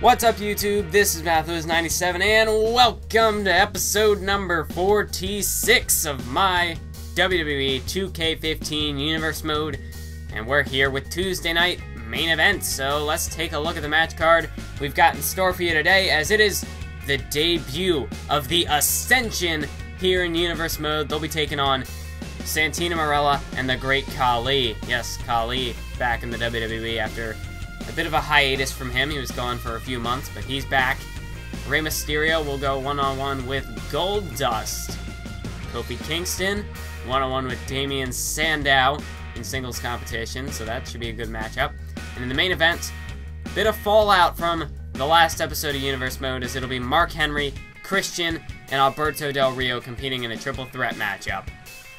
What's up, YouTube? This is Mathos97, and welcome to episode number 46 of my WWE 2K15 Universe Mode. And we're here with Tuesday night main event, so let's take a look at the match card we've got in store for you today, as it is the debut of the Ascension here in Universe Mode. They'll be taking on Santino, Marella, and the great Khali. Yes, Khali back in the WWE after a bit of a hiatus from him. He was gone for a few months, but he's back. Rey Mysterio will go one-on-one with Goldust. Kofi Kingston, one-on-one with Damien Sandow in singles competition, so that should be a good matchup. And in the main event, bit of fallout from the last episode of Universe Mode, as it'll be Mark Henry, Christian, and Alberto Del Rio competing in a triple threat matchup.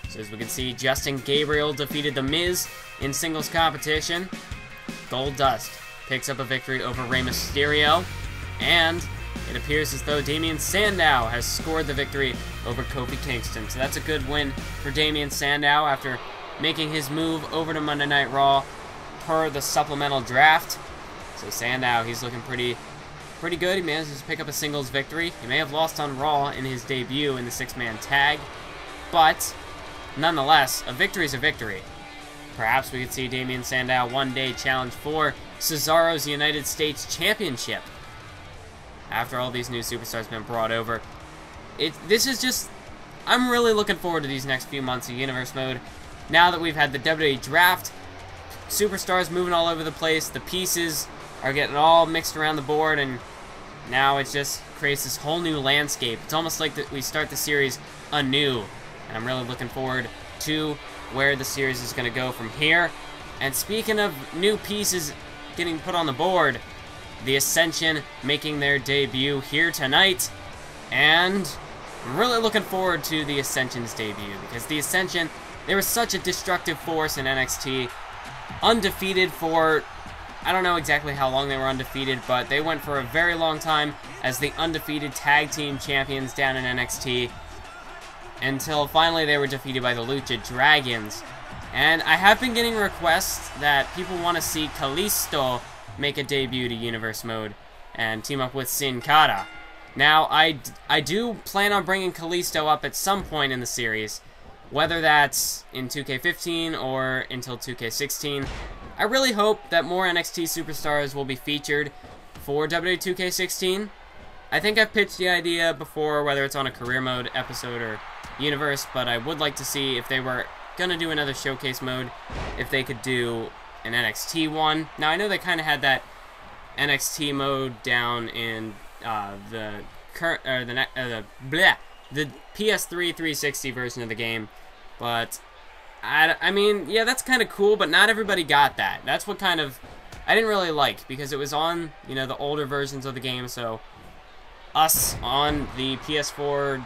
So as we can see, Justin Gabriel defeated The Miz in singles competition. Goldust picks up a victory over Rey Mysterio, and it appears as though Damien Sandow has scored the victory over Kofi Kingston. So that's a good win for Damien Sandow after making his move over to Monday Night Raw per the supplemental draft. So Sandow, he's looking pretty good. He managed to pick up a singles victory. He may have lost on Raw in his debut in the six-man tag, but nonetheless, a victory is a victory. Perhaps we could see Damien Sandow one day challenge for Cesaro's United States Championship. After all these new superstars have been brought over, this is just, I'm really looking forward to these next few months of Universe Mode. Now that we've had the WWE Draft, superstars moving all over the place, the pieces are getting all mixed around the board, and now it just creates this whole new landscape. It's almost like we start the series anew, and I'm really looking forward to where the series is going to go from here. And speaking of new pieces getting put on the board, the Ascension making their debut here tonight, and I'm really looking forward to the Ascension's debut, because the Ascension, they were such a destructive force in NXT, undefeated for, I don't know exactly how long they were undefeated, but they went for a very long time as the undefeated tag team champions down in NXT, until finally they were defeated by the Lucha Dragons. And I have been getting requests that people want to see Kalisto make a debut to Universe Mode and team up with Sin Cara. Now, I do plan on bringing Kalisto up at some point in the series, whether that's in 2K15 or until 2K16. I really hope that more NXT superstars will be featured for WWE 2K16. I think I've pitched the idea before, whether it's on a career mode episode or universe, but I would like to see if they were going to do another showcase mode, if they could do an NXT one. Now, I know they kind of had that NXT mode down in the PS3 360 version of the game, but I mean, yeah, that's kind of cool, but not everybody got that. That's what kind of I didn't really like, because it was on, you know, the older versions of the game. So us on the PS4,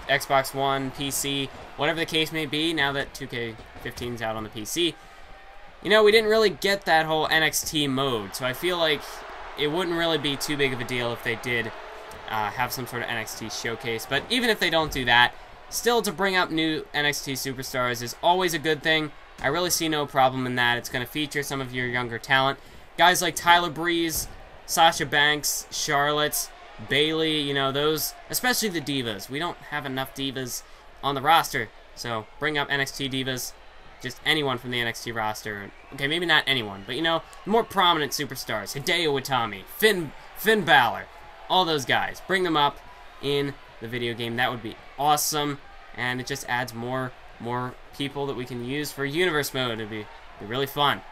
Xbox One, PC, whatever the case may be, now that 2K15's out on the PC, you know, we didn't really get that whole NXT mode. So I feel like it wouldn't really be too big of a deal if they did have some sort of NXT showcase. But even if they don't do that, still to bring up new NXT superstars is always a good thing. I really see no problem in that. It's going to feature some of your younger talent. Guys like Tyler Breeze, Sasha Banks, Charlotte, Bailey, you know, those, especially the divas. We don't have enough divas on the roster, so bring up NXT divas, just anyone from the NXT roster. Okay, maybe not anyone, but, you know, more prominent superstars. Hideo Itami, Finn Balor, all those guys. Bring them up in the video game. That would be awesome, and it just adds more people that we can use for Universe Mode. It'd be really fun.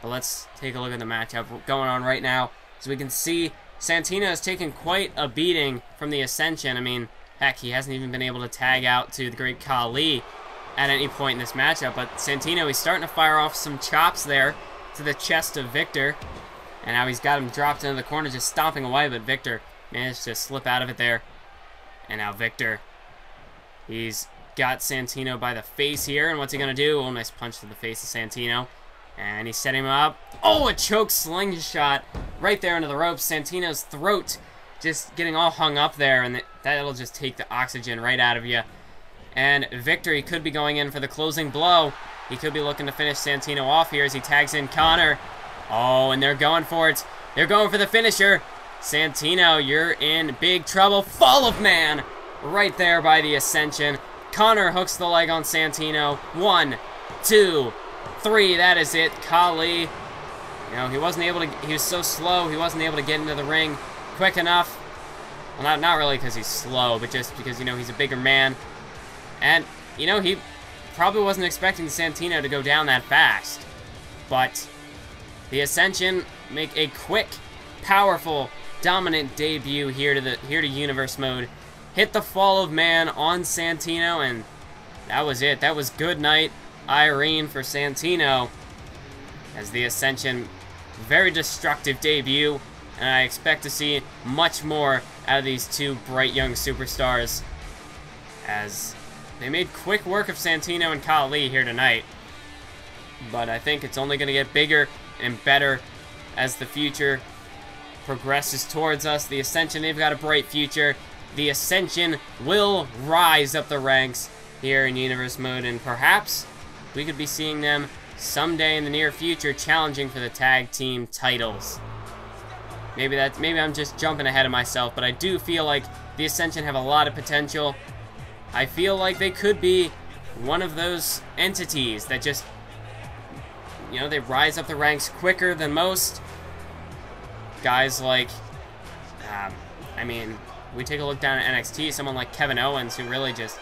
But let's take a look at the matchup going on right now. So we can see Santino has taken quite a beating from the Ascension. I mean, heck, he hasn't even been able to tag out to the great Khali at any point in this matchup. But Santino, he's starting to fire off some chops there to the chest of Victor. And now he's got him dropped into the corner, just stomping away. But Victor managed to slip out of it there. And now Victor, he's got Santino by the face here. And what's he going to do? Oh, nice punch to the face of Santino. And he's setting him up. Oh, a choke slingshot right there into the ropes. Santino's throat just getting all hung up there, and that'll just take the oxygen right out of you. And Victor, he could be going in for the closing blow. He could be looking to finish Santino off here as he tags in Connor. Oh, and they're going for it. They're going for the finisher. Santino, you're in big trouble. Fall of man right there by the Ascension. Connor hooks the leg on Santino. 1, 2, 3. That is it. Khali, you know, he wasn't able to, he was so slow, he wasn't able to get into the ring quick enough. Well, not really because he's slow, but just because, you know, he's a bigger man. And, you know, he probably wasn't expecting Santino to go down that fast. But the Ascension make a quick, powerful, dominant debut here to Universe Mode. Hit the fall of man on Santino, and that was it. That was good night, Irene, for Santino. As the Ascension, very destructive debut, and I expect to see much more out of these two bright young superstars, as they made quick work of Santino and Khali here tonight. But I think it's only going to get bigger and better as the future progresses towards us. The Ascension, they've got a bright future. The Ascension will rise up the ranks here in Universe Mode, and perhaps we could be seeing them someday in the near future challenging for the tag team titles. Maybe I'm just jumping ahead of myself, but I do feel like the Ascension have a lot of potential. I feel like they could be one of those entities that just, you know, they rise up the ranks quicker than most. Guys like, I mean, we take a look down at NXT, someone like Kevin Owens, who really just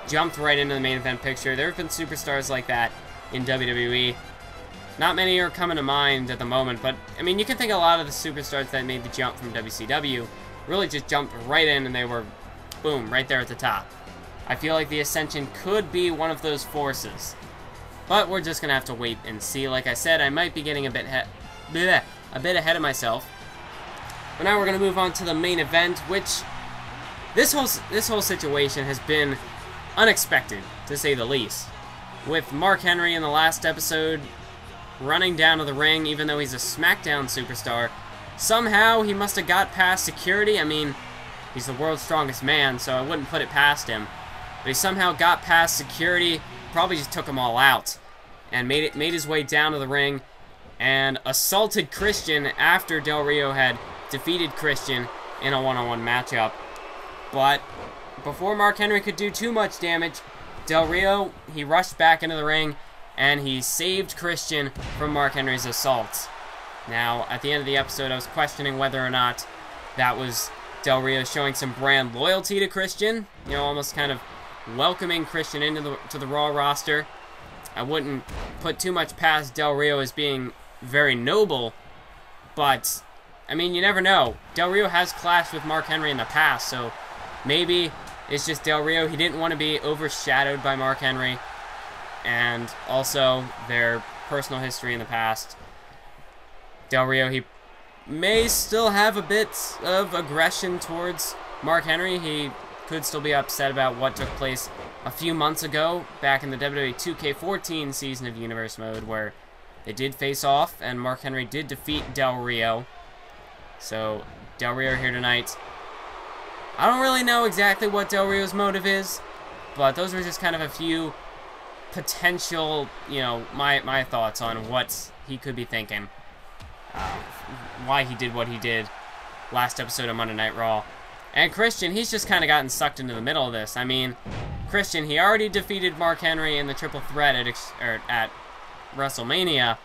jumped right into the main event picture. There have been superstars like that in WWE. Not many are coming to mind at the moment, but, I mean, you can think a lot of the superstars that made the jump from WCW really just jumped right in, and they were, boom, right there at the top. I feel like the Ascension could be one of those forces. But we're just going to have to wait and see. Like I said, I might be getting a bit ahead of myself. But now we're going to move on to the main event, which this whole situation has been unexpected, to say the least. With Mark Henry in the last episode running down to the ring, even though he's a SmackDown superstar, somehow he must have got past security. I mean, he's the world's strongest man, so I wouldn't put it past him. But he somehow got past security, probably just took them all out, and made his way down to the ring, and assaulted Christian after Del Rio had defeated Christian in a one-on-one matchup. But before Mark Henry could do too much damage, Del Rio, he rushed back into the ring, and he saved Christian from Mark Henry's assaults. Now, at the end of the episode, I was questioning whether or not that was Del Rio showing some brand loyalty to Christian, you know, almost kind of welcoming Christian into the Raw roster. I wouldn't put too much past Del Rio as being very noble, but, I mean, you never know. Del Rio has clashed with Mark Henry in the past, so maybe it's just Del Rio. He didn't want to be overshadowed by Mark Henry, and also their personal history in the past. Del Rio, he may still have a bit of aggression towards Mark Henry. He could still be upset about what took place a few months ago back in the WWE 2K15 season of Universe Mode, where they did face off and Mark Henry did defeat Del Rio. So Del Rio here tonight. I don't really know exactly what Del Rio's motive is, but those were just kind of a few potential, you know, my thoughts on what he could be thinking. Why he did what he did last episode of Monday Night Raw. And Christian, he's just kind of gotten sucked into the middle of this. I mean, Christian, he already defeated Mark Henry in the triple threat at WrestleMania.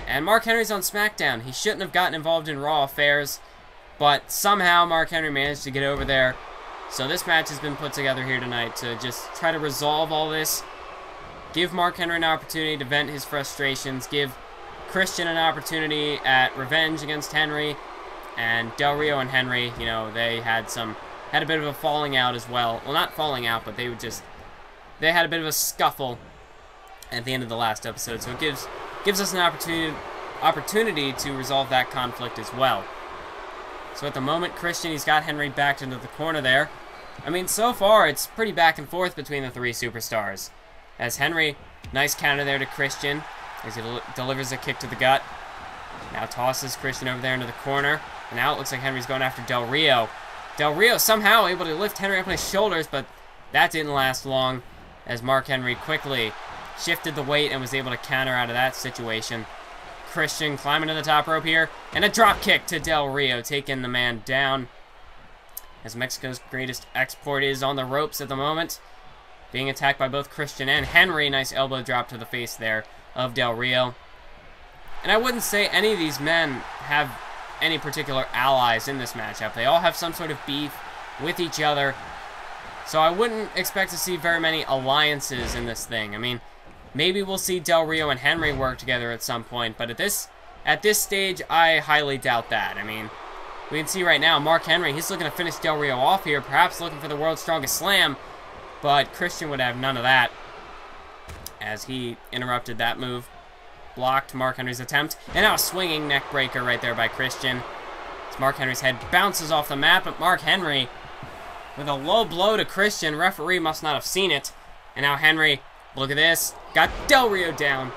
And Mark Henry's on SmackDown. He shouldn't have gotten involved in Raw affairs, but somehow Mark Henry managed to get over there. So this match has been put together here tonight to just try to resolve all this. Give Mark Henry an opportunity to vent his frustrations. Give Christian an opportunity at revenge against Henry. And Del Rio and Henry, you know, they had a bit of a falling out as well. Well, not falling out, but they had a bit of a scuffle at the end of the last episode. So it gives us an opportunity to resolve that conflict as well. So at the moment, Christian, he's got Henry backed into the corner there. I mean, so far, it's pretty back and forth between the three superstars. As Henry, nice counter there to Christian, as he delivers a kick to the gut. Now tosses Christian over there into the corner. And now it looks like Henry's going after Del Rio. Del Rio somehow able to lift Henry up on his shoulders, but that didn't last long, as Mark Henry quickly shifted the weight and was able to counter out of that situation. Christian climbing to the top rope here. And a drop kick to Del Rio, taking the man down. As Mexico's greatest export is on the ropes at the moment. Being attacked by both Christian and Henry. Nice elbow drop to the face there of Del Rio. And I wouldn't say any of these men have any particular allies in this matchup. They all have some sort of beef with each other. So I wouldn't expect to see very many alliances in this thing. I mean, maybe we'll see Del Rio and Henry work together at some point. But at this stage, I highly doubt that. I mean, we can see right now, Mark Henry, he's looking to finish Del Rio off here. Perhaps looking for the world's strongest slam. But Christian would have none of that. As he interrupted that move. Blocked Mark Henry's attempt. And now a swinging neck breaker right there by Christian. As Mark Henry's head bounces off the mat, but Mark Henry with a low blow to Christian. Referee must not have seen it. And now Henry, look at this, got Del Rio down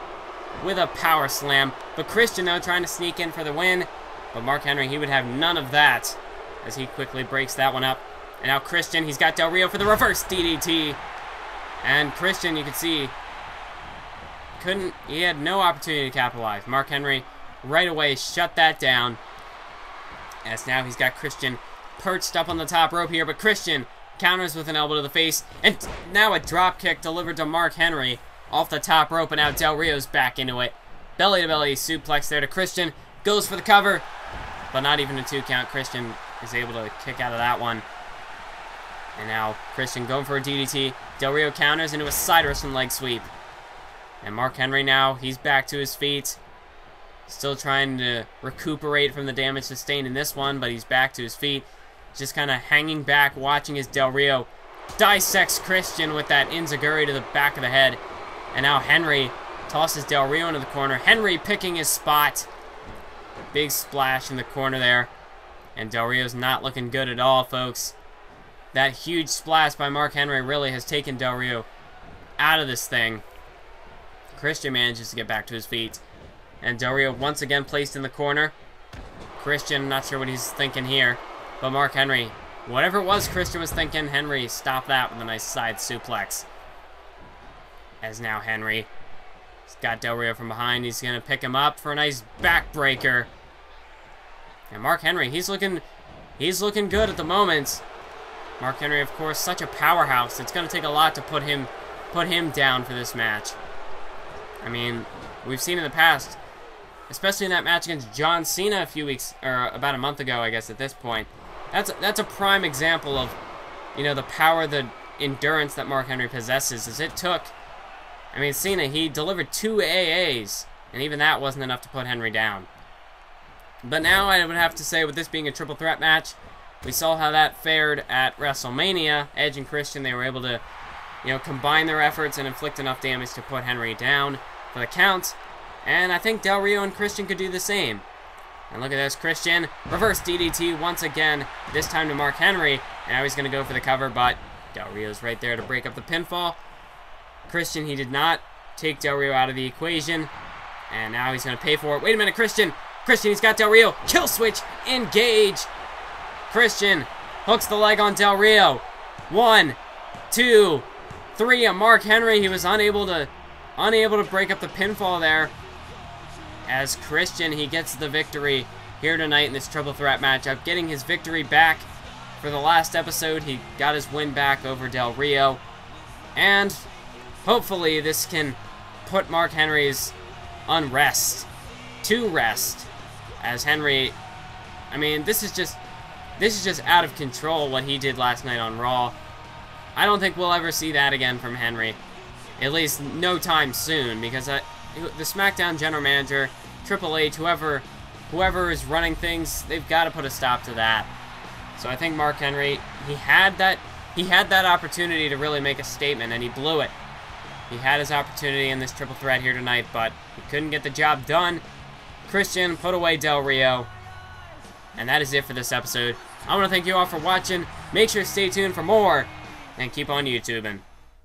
with a power slam. But Christian, though, trying to sneak in for the win. But Mark Henry, he would have none of that as he quickly breaks that one up. And now Christian, he's got Del Rio for the reverse DDT. And Christian, you can see, he had no opportunity to capitalize. Mark Henry right away shut that down. As now he's got Christian perched up on the top rope here, but Christian counters with an elbow to the face. And now a drop kick delivered to Mark Henry off the top rope, and now Del Rio's back into it. Belly to belly suplex there to Christian. Goes for the cover, but not even a 2 count. Christian is able to kick out of that one. And now Christian going for a DDT. Del Rio counters into a side wrestling leg sweep. And Mark Henry now, he's back to his feet. Still trying to recuperate from the damage sustained in this one, but he's back to his feet. Just kind of hanging back, watching as Del Rio dissects Christian with that enziguri to the back of the head. And now Henry tosses Del Rio into the corner. Henry picking his spot. Big splash in the corner there. And Del Rio's not looking good at all, folks. That huge splash by Mark Henry really has taken Del Rio out of this thing. Christian manages to get back to his feet. And Del Rio once again placed in the corner. Christian, not sure what he's thinking here. But Mark Henry, whatever it was Christian was thinking, Henry stopped that with a nice side suplex. As now Henry, he's got Del Rio from behind. He's going to pick him up for a nice backbreaker. And Mark Henry, he's looking good at the moment. Mark Henry, of course, such a powerhouse. It's going to take a lot to put him down for this match. I mean, we've seen in the past, especially in that match against John Cena a few weeks, or about a month ago, I guess, at this point. That's a prime example of, you know, the power, the endurance that Mark Henry possesses. As it took, I mean, Cena, he delivered 2 AAs, and even that wasn't enough to put Henry down. But now I would have to say, with this being a triple threat match, we saw how that fared at WrestleMania. Edge and Christian, they were able to, you know, combine their efforts and inflict enough damage to put Henry down for the count. And I think Del Rio and Christian could do the same. And look at this, Christian, reverse DDT once again, this time to Mark Henry. And now he's going to go for the cover, but Del Rio's right there to break up the pinfall. Christian, he did not take Del Rio out of the equation. And now he's going to pay for it. Wait a minute, Christian, he's got Del Rio. Kill switch, engage. Christian hooks the leg on Del Rio. 1, 2, 3. And Mark Henry, he was unable to break up the pinfall there. As Christian, he gets the victory here tonight in this triple threat matchup, getting his victory back. For the last episode, he got his win back over Del Rio. And hopefully this can put Mark Henry's unrest to rest. As Henry, I mean, this is just out of control what he did last night on Raw. I don't think we'll ever see that again from Henry. At least no time soon, because the SmackDown general manager, Triple H, whoever is running things, they've got to put a stop to that. So I think Mark Henry, he had that opportunity to really make a statement, and he blew it. He had his opportunity in this triple threat here tonight, but he couldn't get the job done. Christian put away Del Rio. And that is it for this episode. I want to thank you all for watching. Make sure to stay tuned for more, and keep on YouTubing.